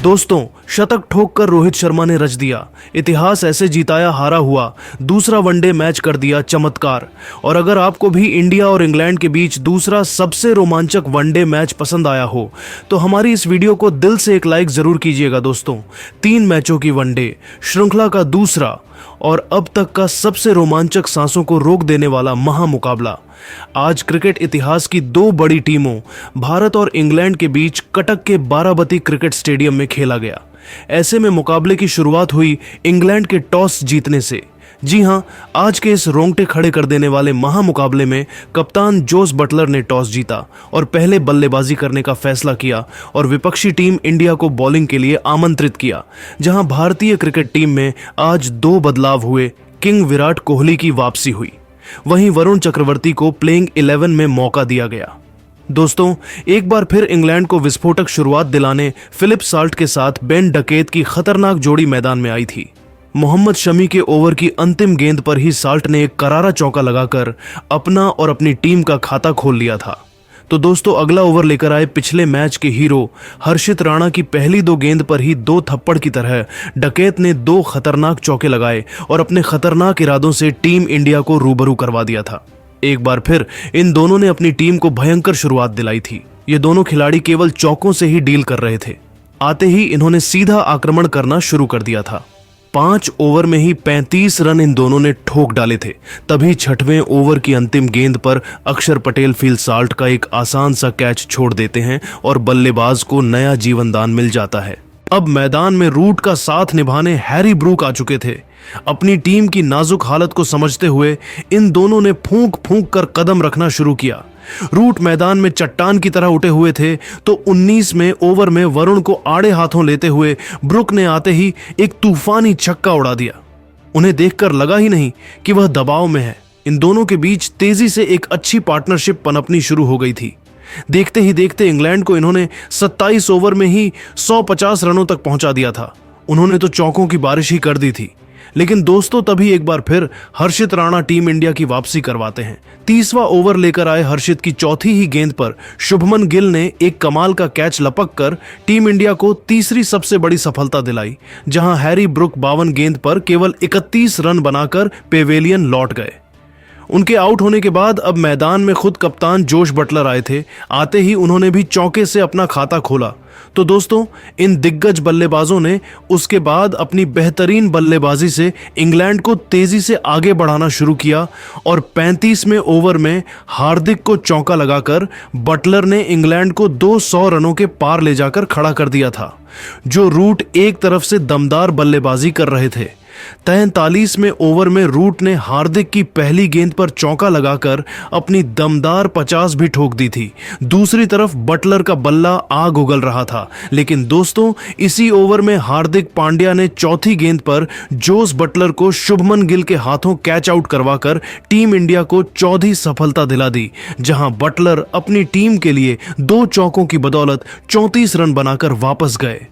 दोस्तों, शतक ठोककर रोहित शर्मा ने रच दिया इतिहास, ऐसे जिताया हारा हुआ दूसरा वनडे मैच कर दिया चमत्कार। और अगर आपको भी इंडिया और इंग्लैंड के बीच दूसरा सबसे रोमांचक वनडे मैच पसंद आया हो तो हमारी इस वीडियो को दिल से एक लाइक जरूर कीजिएगा। दोस्तों, 3 मैचों की वनडे श्रृंखला का दूसरा और अब तक का सबसे रोमांचक, सांसों को रोक देने वाला महामुकाबला आज क्रिकेट इतिहास की 2 बड़ी टीमों भारत और इंग्लैंड के बीच कटक के बाराबती क्रिकेट स्टेडियम में खेला गया। ऐसे में मुकाबले की शुरुआत हुई इंग्लैंड के टॉस जीतने से। जी हां, आज के इस रोंगटे खड़े कर देने वाले महामुकाबले में कप्तान जोस बटलर ने टॉस जीता और पहले बल्लेबाजी करने का फैसला किया और विपक्षी टीम इंडिया को बॉलिंग के लिए आमंत्रित किया। जहां भारतीय क्रिकेट टीम में आज 2 बदलाव हुए। किंग विराट कोहली की वापसी हुई, वहीं वरुण चक्रवर्ती को प्लेइंग 11 में मौका दिया गया। दोस्तों, एक बार फिर इंग्लैंड को विस्फोटक शुरुआत दिलाने फिलिप साल्ट के साथ बेन डकेत की खतरनाक जोड़ी मैदान में आई थी। मोहम्मद शमी के ओवर की अंतिम गेंद पर ही साल्ट ने एक करारा चौका लगाकर अपना और अपनी टीम का खाता खोल लिया था। तो दोस्तों, अगला ओवर लेकर आए पिछले मैच के हीरो हर्षित राणा की पहली 2 गेंद पर ही 2 थप्पड़ की तरह डकैत ने 2 खतरनाक चौके लगाए और अपने खतरनाक इरादों से टीम इंडिया को रूबरू करवा दिया था। एक बार फिर इन दोनों ने अपनी टीम को भयंकर शुरुआत दिलाई थी। ये दोनों खिलाड़ी केवल चौकों से ही डील कर रहे थे। आते ही इन्होंने सीधा आक्रमण करना शुरू कर दिया था। 5 ओवर में ही 35 रन इन दोनों ने ठोक डाले थे। तभी 6वें ओवर की अंतिम गेंद पर अक्षर पटेल फील्ड साल्ट का एक आसान सा कैच छोड़ देते हैं और बल्लेबाज को नया जीवन दान मिल जाता है। अब मैदान में रूट का साथ निभाने हैरी ब्रूक आ चुके थे। अपनी टीम की नाजुक हालत को समझते हुए इन दोनों ने फूंक फूंक कर कदम रखना शुरू किया। रूट मैदान में चट्टान की तरह उठे हुए थे तो 19वें ओवर में वरुण को आड़े हाथों लेते हुए ब्रुक ने आते ही एक तूफानी छक्का उड़ा दिया। उन्हें देखकर लगा ही नहीं कि वह दबाव में है। इन दोनों के बीच तेजी से एक अच्छी पार्टनरशिप पनपनी शुरू हो गई थी। देखते ही देखते इंग्लैंड को इन्होंने 27 ओवर में ही 150 रनों तक पहुंचा दिया था। उन्होंने तो चौकों की बारिश ही कर दी थी। लेकिन दोस्तों, तभी एक बार फिर हर्षित राणा टीम इंडिया की वापसी करवाते हैं। 30वां ओवर लेकर आए हर्षित की चौथी ही गेंद पर शुभमन गिल ने एक कमाल का कैच लपक कर टीम इंडिया को तीसरी सबसे बड़ी सफलता दिलाई, जहां हैरी ब्रुक 52 गेंद पर केवल 31 रन बनाकर पेवेलियन लौट गए। उनके आउट होने के बाद अब मैदान में खुद कप्तान जोश बटलर आए थे। आते ही उन्होंने भी चौके से अपना खाता खोला। तो दोस्तों, इन दिग्गज बल्लेबाजों ने उसके बाद अपनी बेहतरीन बल्लेबाजी से इंग्लैंड को तेजी से आगे बढ़ाना शुरू किया और 35वें ओवर में हार्दिक को चौका लगाकर बटलर ने इंग्लैंड को 200 रनों के पार ले जाकर खड़ा कर दिया था। जो रूट एक तरफ से दमदार बल्लेबाजी कर रहे थे। 43वें ओवर में रूट ने हार्दिक की पहली गेंद पर चौका लगाकर अपनी दमदार 50 भी ठोक दी थी। दूसरी तरफ बटलर का बल्ला आग उगल रहा था। लेकिन दोस्तों, इसी ओवर में हार्दिक पांड्या ने चौथी गेंद पर जोस बटलर को शुभमन गिल के हाथों कैच आउट करवाकर टीम इंडिया को चौथी सफलता दिला दी, जहां बटलर अपनी टीम के लिए 2 चौकों की बदौलत 34 रन बनाकर वापस गए।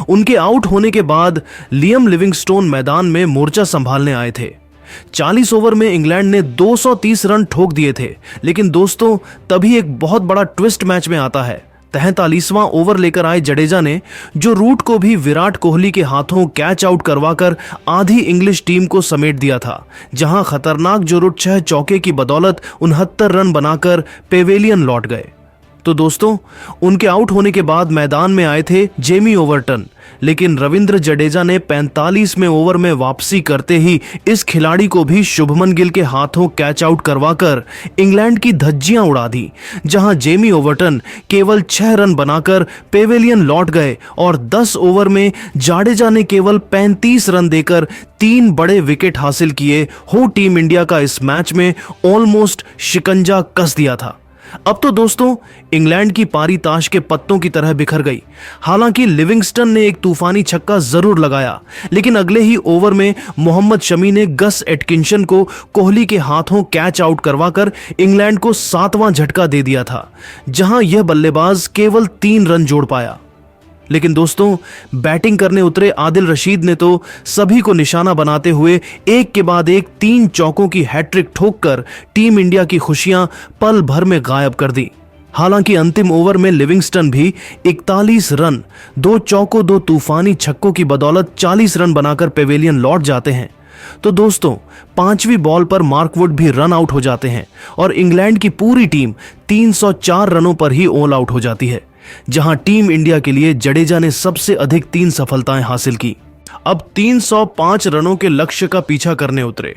उनके आउट होने के बाद लियम लिविंगस्टोन मैदान में मोर्चा संभालने आए थे। 40 ओवर में इंग्लैंड ने 230 रन ठोक दिए थे। लेकिन दोस्तों, तभी एक बहुत बड़ा ट्विस्ट मैच में आता है। 43वां ओवर लेकर आए जडेजा ने, जो रूट को भी विराट कोहली के हाथों कैच आउट करवाकर आधी इंग्लिश टीम को समेट दिया था, जहां खतरनाक जो रूट 6 चौके की बदौलत 69 रन बनाकर पेवेलियन लौट गए। तो दोस्तों, उनके आउट होने के बाद मैदान में आए थे जेमी ओवर्टन। लेकिन रविंद्र जडेजा ने 45वें ओवर में वापसी करते ही इस खिलाड़ी को भी शुभमन गिल के हाथों कैच आउट करवाकर इंग्लैंड की धज्जियां उड़ा दी, जहां जेमी ओवर्टन केवल 6 रन बनाकर पेवेलियन लौट गए और 10 ओवर में जाडेजा ने केवल 35 रन देकर 3 बड़े विकेट हासिल किए हो टीम इंडिया का इस मैच में ऑलमोस्ट शिकंजा कस दिया था। अब तो दोस्तों, इंग्लैंड की पारी ताश के पत्तों की तरह बिखर गई। हालांकि लिविंगस्टन ने एक तूफानी छक्का जरूर लगाया, लेकिन अगले ही ओवर में मोहम्मद शमी ने गस एटकिंसन को कोहली के हाथों कैच आउट करवाकर इंग्लैंड को 7वां झटका दे दिया था, जहां यह बल्लेबाज केवल 3 रन जोड़ पाया। लेकिन दोस्तों, बैटिंग करने उतरे आदिल रशीद ने तो सभी को निशाना बनाते हुए एक के बाद एक 3 चौकों की हैट्रिक ठोककर टीम इंडिया की खुशियां पल भर में गायब कर दी। हालांकि अंतिम ओवर में लिविंगस्टन भी 41 रन, 2 चौकों 2 तूफानी छक्कों की बदौलत 40 रन बनाकर पेवेलियन लौट जाते हैं। तो दोस्तों, 5वीं बॉल पर मार्क वुड भी रन आउट हो जाते हैं और इंग्लैंड की पूरी टीम 304 रनों पर ही ऑल आउट हो जाती है, जहां टीम इंडिया के लिए जडेजा ने सबसे अधिक 3 सफलताएं हासिल की। अब 305 रनों के लक्ष्य का पीछा करने उतरे।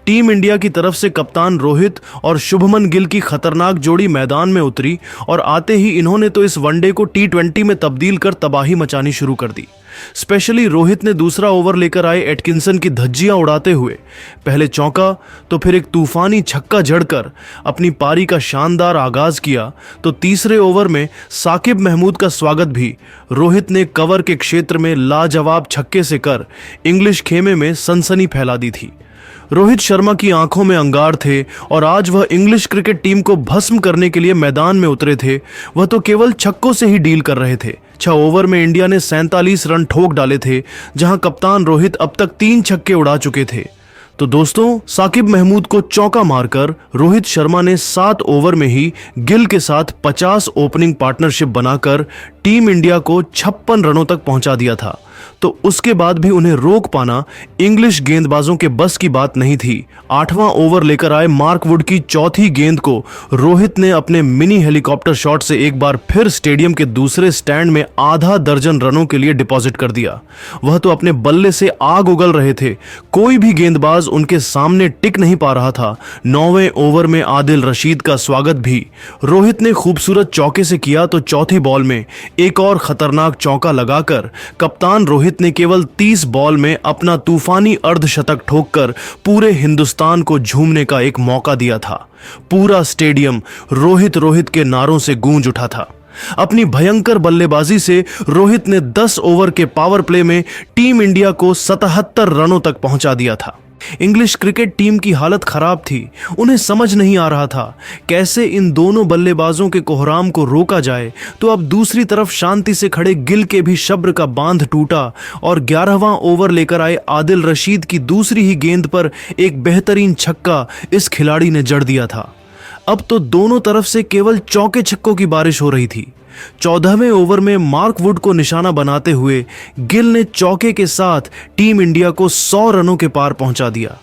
टीम इंडिया की तरफ से कप्तान रोहित और शुभमन गिल की खतरनाक जोड़ी मैदान में उतरी और आते ही इन्होंने तो इस वनडे को T20 में तब्दील कर तबाही मचानी शुरू कर दी। स्पेशली रोहित ने दूसरा ओवर लेकर आए एटकिंसन की धज्जियां उड़ाते हुए पहले चौका तो फिर एक तूफानी छक्का जड़कर अपनी पारी का शानदार आगाज किया। तो तीसरे ओवर में साकिब महमूद का स्वागत भी रोहित ने कवर के क्षेत्र में लाजवाब छक्के से कर इंग्लिश खेमे में सनसनी फैला दी थी। रोहित शर्मा की आंखों में अंगार थे और आज वह इंग्लिश क्रिकेट टीम को भस्म करने के लिए मैदान में उतरे थे। वह तो केवल छक्कों से ही डील कर रहे थे। 6 ओवर में इंडिया ने 47 रन ठोक डाले थे, जहां कप्तान रोहित अब तक 3 छक्के उड़ा चुके थे। तो दोस्तों, साकिब महमूद को चौका मारकर रोहित शर्मा ने 7 ओवर में ही गिल के साथ 50 ओपनिंग पार्टनरशिप बनाकर टीम इंडिया को 56 रनों तक पहुंचा दिया था। तो उसके बाद भी उन्हें रोक पाना इंग्लिश गेंदबाजों के बस की बात नहीं थी। 8वां ओवर लेकर आए मार्क वुड की चौथी गेंद को रोहित ने अपने मिनी हेलीकॉप्टर शॉट से एक बार फिर स्टेडियम के दूसरे स्टैंड में आधा दर्जन रनों के लिए डिपॉजिट कर दिया। वह तो अपने बल्ले से आग उगल रहे थे, कोई भी गेंदबाज उनके सामने टिक नहीं पा रहा था। 9वें ओवर में आदिल रशीद का स्वागत भी रोहित ने खूबसूरत चौके से किया। तो चौथी बॉल में एक और खतरनाक चौका लगाकर कप्तान रोहित ने केवल 30 बॉल में अपना तूफानी अर्धशतक ठोककर पूरे हिंदुस्तान को झूमने का एक मौका दिया था। पूरा स्टेडियम रोहित रोहित के नारों से गूंज उठा था। अपनी भयंकर बल्लेबाजी से रोहित ने 10 ओवर के पावर प्ले में टीम इंडिया को 77 रनों तक पहुंचा दिया था। इंग्लिश क्रिकेट टीम की हालत खराब थी। उन्हें समझ नहीं आ रहा था कैसे इन दोनों बल्लेबाजों के कोहराम को रोका जाए। तो अब दूसरी तरफ शांति से खड़े गिल के भी सब्र का बांध टूटा और 11वां ओवर लेकर आए आदिल रशीद की दूसरी ही गेंद पर एक बेहतरीन छक्का इस खिलाड़ी ने जड़ दिया था। अब तो दोनों तरफ से केवल चौके छक्कों की बारिश हो रही थी। 14वें ओवर में मार्क वुड को निशाना बनाते हुए गिल ने चौके के साथ टीम इंडिया को 100 रनों के पार पहुंचा दिया।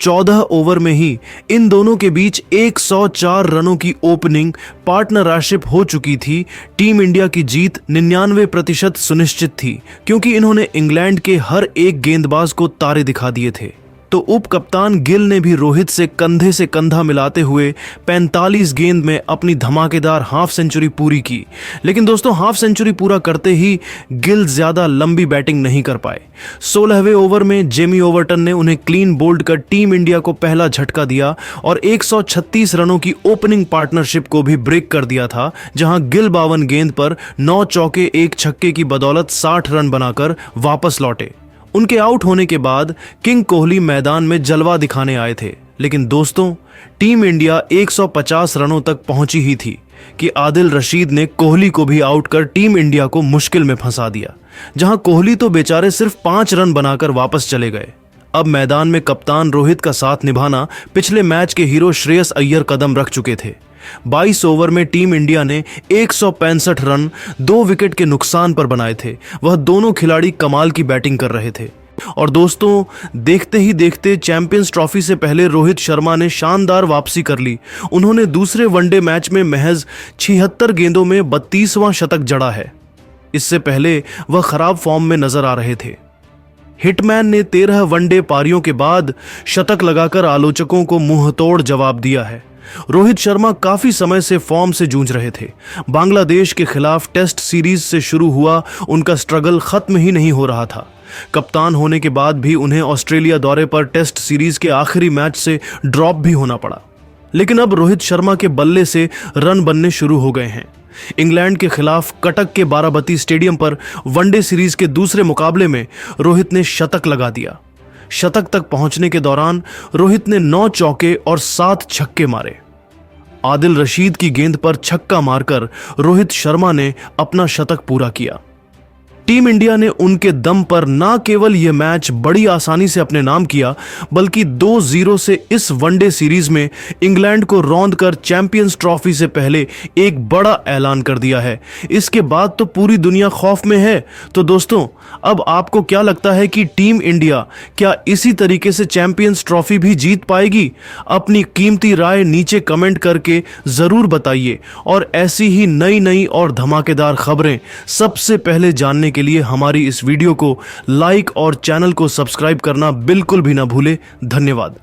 14 ओवर में ही इन दोनों के बीच 104 रनों की ओपनिंग पार्टनरशिप हो चुकी थी। टीम इंडिया की जीत 99% सुनिश्चित थी, क्योंकि इन्होंने इंग्लैंड के हर एक गेंदबाज को तारे दिखा दिए थे। तो उप कप्तान गिल ने भी रोहित से कंधा मिलाते हुए 45 गेंद में अपनी धमाकेदार हाफ सेंचुरी पूरी की। लेकिन दोस्तों, हाफ सेंचुरी पूरा करते ही गिल ज्यादा लंबी बैटिंग नहीं कर पाए। 16वें ओवर में जेमी ओवर्टन ने उन्हें क्लीन बोल्ड कर टीम इंडिया को पहला झटका दिया और 136 रनों की ओपनिंग पार्टनरशिप को भी ब्रेक कर दिया था, जहां गिल 52 गेंद पर 9 चौके 1 छक्के की बदौलत 60 रन बनाकर वापस लौटे। उनके आउट होने के बाद किंग कोहली मैदान में जलवा दिखाने आए थे। लेकिन दोस्तों, टीम इंडिया 150 रनों तक पहुंची ही थी कि आदिल रशीद ने कोहली को भी आउट कर टीम इंडिया को मुश्किल में फंसा दिया, जहां कोहली तो बेचारे सिर्फ 5 रन बनाकर वापस चले गए। अब मैदान में कप्तान रोहित का साथ निभाना पिछले मैच के हीरो श्रेयस अय्यर कदम रख चुके थे। 22 ओवर में टीम इंडिया ने 165 रन 2 विकेट के नुकसान पर बनाए थे। वह दोनों खिलाड़ी कमाल की बैटिंग कर रहे थे। और दोस्तों, देखते ही देखते चैंपियंस ट्रॉफी से पहले रोहित शर्मा ने शानदार वापसी कर ली। उन्होंने दूसरे वनडे मैच में महज 76 गेंदों में 32वां शतक जड़ा है। इससे पहले वह खराब फॉर्म में नजर आ रहे थे। हिटमैन ने 13 वनडे पारियों के बाद शतक लगाकर आलोचकों को मुंहतोड़ जवाब दिया है। रोहित शर्मा काफी समय से फॉर्म से जूझ रहे थे। बांग्लादेश के खिलाफ टेस्ट सीरीज से शुरू हुआ उनका स्ट्रगल खत्म ही नहीं हो रहा था। कप्तान होने के बाद भी उन्हें ऑस्ट्रेलिया दौरे पर टेस्ट सीरीज के आखिरी मैच से ड्रॉप भी होना पड़ा। लेकिन अब रोहित शर्मा के बल्ले से रन बनने शुरू हो गए हैं। इंग्लैंड के खिलाफ कटक के बाराबती स्टेडियम पर वनडे सीरीज के दूसरे मुकाबले में रोहित ने शतक लगा दिया। शतक तक पहुंचने के दौरान रोहित ने 9 चौके और 7 छक्के मारे। आदिल रशीद की गेंद पर छक्का मारकर रोहित शर्मा ने अपना शतक पूरा किया। टीम इंडिया ने उनके दम पर ना केवल यह मैच बड़ी आसानी से अपने नाम किया, बल्कि 2-0 से इस वनडे सीरीज में इंग्लैंड को रौंद कर चैंपियंस ट्रॉफी से पहले एक बड़ा ऐलान कर दिया है। इसके बाद तो पूरी दुनिया खौफ में है। तो दोस्तों, अब आपको क्या लगता है कि टीम इंडिया क्या इसी तरीके से चैंपियंस ट्रॉफी भी जीत पाएगी? अपनी कीमती राय नीचे कमेंट करके जरूर बताइए और ऐसी ही नई और धमाकेदार खबरें सबसे पहले जानने के लिए हमारी इस वीडियो को लाइक और चैनल को सब्सक्राइब करना बिल्कुल भी ना भूले। धन्यवाद।